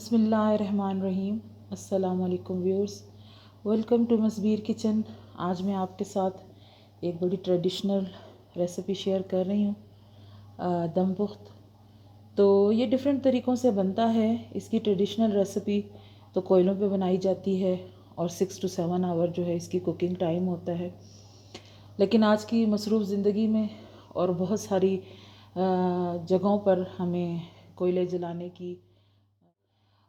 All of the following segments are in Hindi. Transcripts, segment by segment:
बिस्मिल्लाहिर्रहमानिर्रहीम। अस्सलाम वालेकुम व्यूअर्स, वेलकम टू मसबीर किचन। आज मैं आपके साथ एक बड़ी ट्रेडिशनल रेसिपी शेयर कर रही हूँ, दम पुख्त। तो ये डिफरेंट तरीक़ों से बनता है। इसकी ट्रेडिशनल रेसिपी तो कोयलों पे बनाई जाती है और 6 to 7 आवर जो है इसकी कुकिंग टाइम होता है। लेकिन आज की मसरूफ़ ज़िंदगी में और बहुत सारी जगहों पर हमें कोयले जलाने की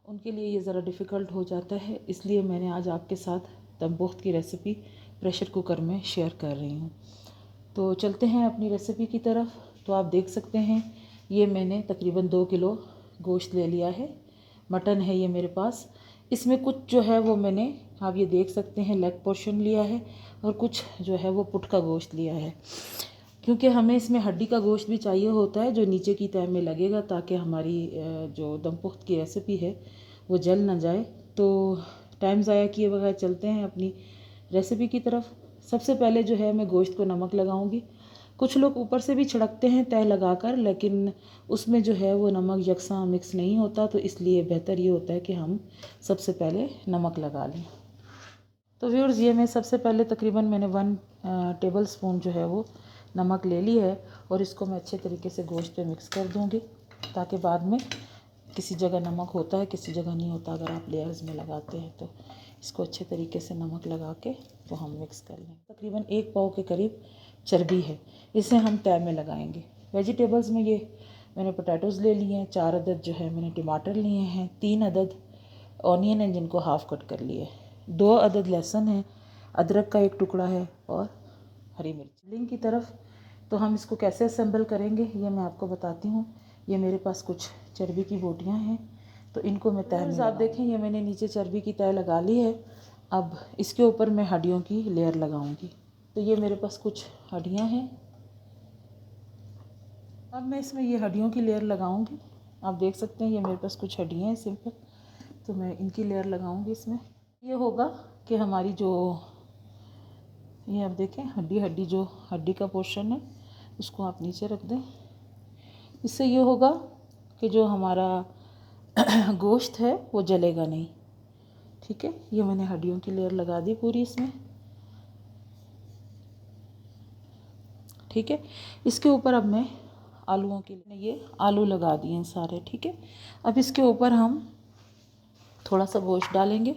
उनके लिए ये ज़रा डिफ़िकल्ट हो जाता है। इसलिए मैंने आज आपके साथ दम पुख्त की रेसिपी प्रेशर कुकर में शेयर कर रही हूँ। तो चलते हैं अपनी रेसिपी की तरफ। तो आप देख सकते हैं ये मैंने तकरीबन 2 किलो गोश्त ले लिया है। मटन है ये मेरे पास। इसमें कुछ जो है वो मैंने, आप ये देख सकते हैं, लेग पोर्शन लिया है और कुछ जो है वो पुट का गोश्त लिया है, क्योंकि हमें इसमें हड्डी का गोश्त भी चाहिए होता है जो नीचे की तह में लगेगा, ताकि हमारी जो दम पुख्त की रेसिपी है वो जल ना जाए। तो टाइम ज़ाया किए बगैर चलते हैं अपनी रेसिपी की तरफ। सबसे पहले जो है मैं गोश्त को नमक लगाऊंगी। कुछ लोग ऊपर से भी छिड़कते हैं तह लगाकर, लेकिन उसमें जो है वो नमक यकसा मिक्स नहीं होता, तो इसलिए बेहतर ये होता है कि हम सबसे पहले नमक लगा लें। तो व्यूअर्स, ये मैं सबसे पहले तकरीबन मैंने 1 टेबल स्पून जो है वो नमक ले ली है और इसको मैं अच्छे तरीके से गोश्त पे मिक्स कर दूंगी, ताकि बाद में किसी जगह नमक होता है किसी जगह नहीं होता। अगर आप लेयर्स में लगाते हैं तो इसको अच्छे तरीके से नमक लगा के तो हम मिक्स कर लें। तकरीबन 1 पाव के करीब चर्बी है, इसे हम तह में लगाएंगे। वेजिटेबल्स में ये मैंने पोटैटोज़ ले लिए हैं, 4 अदद जो है मैंने टमाटर लिए हैं, 3 अदद ऑनियन हैं जिनको हाफ़ कट कर लिए, 2 अदद लहसुन है, अदरक का 1 टुकड़ा है और हरी मिर्च। लिंक की तरफ तो हम इसको कैसे असेंबल करेंगे ये मैं आपको बताती हूँ। ये मेरे पास कुछ चर्बी की बोटियाँ हैं, तो इनको मैं तह में, आप देखें ये मैंने नीचे चर्बी की तह लगा ली है। अब इसके ऊपर मैं हड्डियों की लेयर लगाऊंगी। तो ये मेरे पास कुछ हड्डियाँ हैं। अब मैं इसमें ये हड्डियों की लेयर लगाऊंगी। आप देख सकते हैं ये मेरे पास कुछ हड्डियाँ हैं सिंपल, तो मैं इनकी लेयर लगाऊंगी इसमें। ये होगा कि हमारी जो, ये आप देखें हड्डी जो हड्डी का पोर्शन है उसको आप नीचे रख दें। इससे ये होगा कि जो हमारा गोश्त है वो जलेगा नहीं। ठीक है, ये मैंने हड्डियों की लेयर लगा दी पूरी इसमें। ठीक है, इसके ऊपर अब मैं आलूओं के लिए ये आलू लगा दिए हैं सारे। ठीक है, अब इसके ऊपर हम थोड़ा सा गोश्त डालेंगे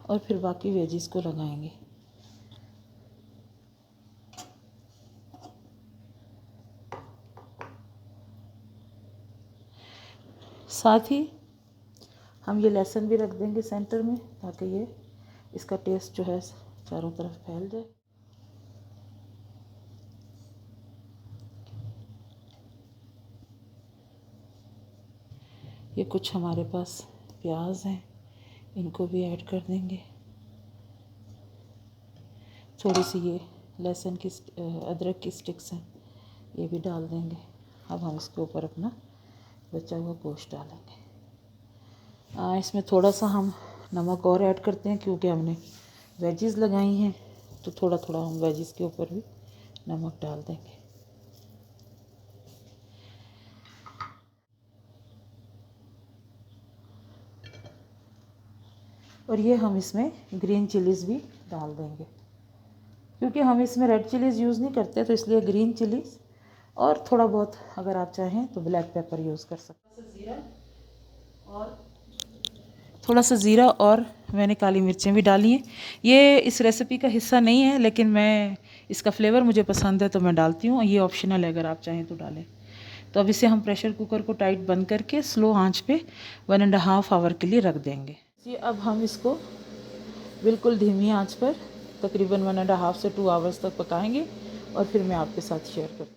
और फिर बाकी वेजिस को लगाएंगे। साथ ही हम ये लहसुन भी रख देंगे सेंटर में, ताकि ये इसका टेस्ट जो है चारों तरफ फैल जाए। ये कुछ हमारे पास प्याज हैं, इनको भी ऐड कर देंगे। थोड़ी सी ये लहसुन की अदरक की स्टिक्स हैं, ये भी डाल देंगे। अब हम इसके ऊपर अपना बचा हुआ गोश्त डालेंगे। इसमें थोड़ा सा हम नमक और ऐड करते हैं, क्योंकि हमने वेजिस लगाई हैं, तो थोड़ा थोड़ा हम वेजिस के ऊपर भी नमक डाल देंगे। और ये हम इसमें ग्रीन चिलीज़ भी डाल देंगे, क्योंकि हम इसमें रेड चिलीज़ यूज़ नहीं करते, तो इसलिए ग्रीन चिलीज़ और थोड़ा बहुत अगर आप चाहें तो ब्लैक पेपर यूज़ कर सकते हैं। थोड़ा सा ज़ीरा और मैंने काली मिर्चें भी डाली हैं। ये इस रेसिपी का हिस्सा नहीं है, लेकिन मैं इसका फ्लेवर मुझे पसंद है तो मैं डालती हूँ। ये ऑप्शनल है, अगर आप चाहें तो डालें। तो अब इसे हम प्रेशर कुकर को टाइट बंद करके स्लो आंच पे 1.5 आवर के लिए रख देंगे। ये अब हम इसको बिल्कुल धीमी आंच पर तकरीबन 1.5 से 2 आवर्स तक पकाएंगे और फिर मैं आपके साथ शेयर करती हूँ।